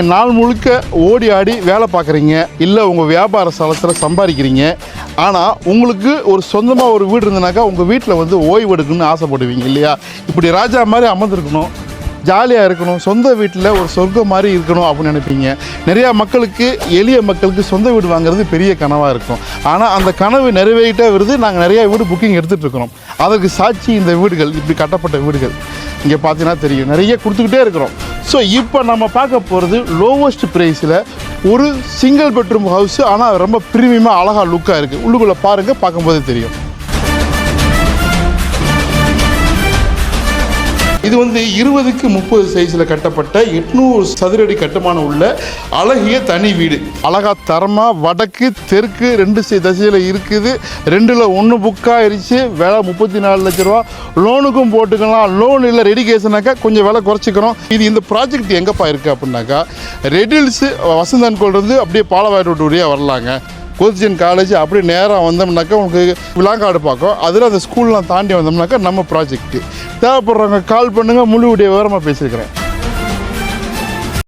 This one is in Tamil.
நாள் முழுக்க ஓடி ஆடி வேலை பார்க்குறீங்க, இல்லை உங்கள் வியாபார ஸ்தலத்தில் சம்பாதிக்கிறீங்க. ஆனால் உங்களுக்கு ஒரு சொந்தமாக ஒரு வீடு இருந்தனாக்கா உங்கள் வீட்டில் வந்து ஓய்வு எடுக்கணும்னு ஆசைப்படுவீங்க இல்லையா? இப்படி ராஜா மாதிரி அமர்ந்திருக்கணும், ஜாலியாக இருக்கணும், சொந்த வீட்டில் ஒரு சொர்க்கம் மாதிரி இருக்கணும் அப்படின்னு நினைப்பீங்க. நிறையா மக்களுக்கு, எளிய மக்களுக்கு சொந்த வீடு வாங்குறது பெரிய கனவாக இருக்கும். ஆனால் அந்த கனவு நிறைவேறிட்டே வருது. நாங்கள் நிறையா வீடு புக்கிங் எடுத்துகிட்டு இருக்கிறோம். அதற்கு சாட்சி இந்த வீடுகள், இப்படி கட்டப்பட்ட வீடுகள். இங்கே பார்த்தீங்கன்னா தெரியும், நிறைய கொடுத்துக்கிட்டே இருக்கிறோம். ஸோ இப்போ நம்ம பார்க்க போகிறது லோவஸ்ட் ப்ரைஸில் ஒரு சிங்கிள் பெட்ரூம் ஹவுஸு. ஆனால் ரொம்ப ப்ரீமியமாக அழகாக லுக்காக இருக்குது. உள்ளுக்குள்ளே பாருங்கள், பார்க்கும்போதே தெரியும். இது வந்து 20க்கு 30 சைஸில் கட்டப்பட்ட 800 சதுரடி கட்டுமானம் உள்ள அழகிய தனி வீடு. அழகா தரமாக வடக்கு தெற்கு 2 திசையில் இருக்குது. 2ல் 1 புக்காக ஆயிடுச்சு. விலை 34 லட்ச ரூபா. லோனுக்கும் போட்டுக்கலாம். லோன் இல்லை ரெடி கேஸ்னாக்கா கொஞ்சம் விலை குறைச்சிக்கிறோம். இது இந்த ப்ராஜெக்ட் எங்கேப்பா இருக்குது அப்படின்னாக்கா, ரெடில்ஸு வசந்தன் கோல்லேருந்து அப்படியே பாலவாய் ரோட்டு வழியாக வரலாங்க. கோச்சியன் காலேஜ் அப்படி நேராக வந்தோம்னாக்கா உங்களுக்கு விளாங்காடு பார்க்கும். அதில் அந்த ஸ்கூல்லாம் தாண்டி வந்தோம்னாக்கா நம்ம ப்ராஜெக்ட்டு. தேவைப்படுறவங்க கால் பண்ணுங்கள், முழு விவரமாக பேசியிருக்கிறேன்.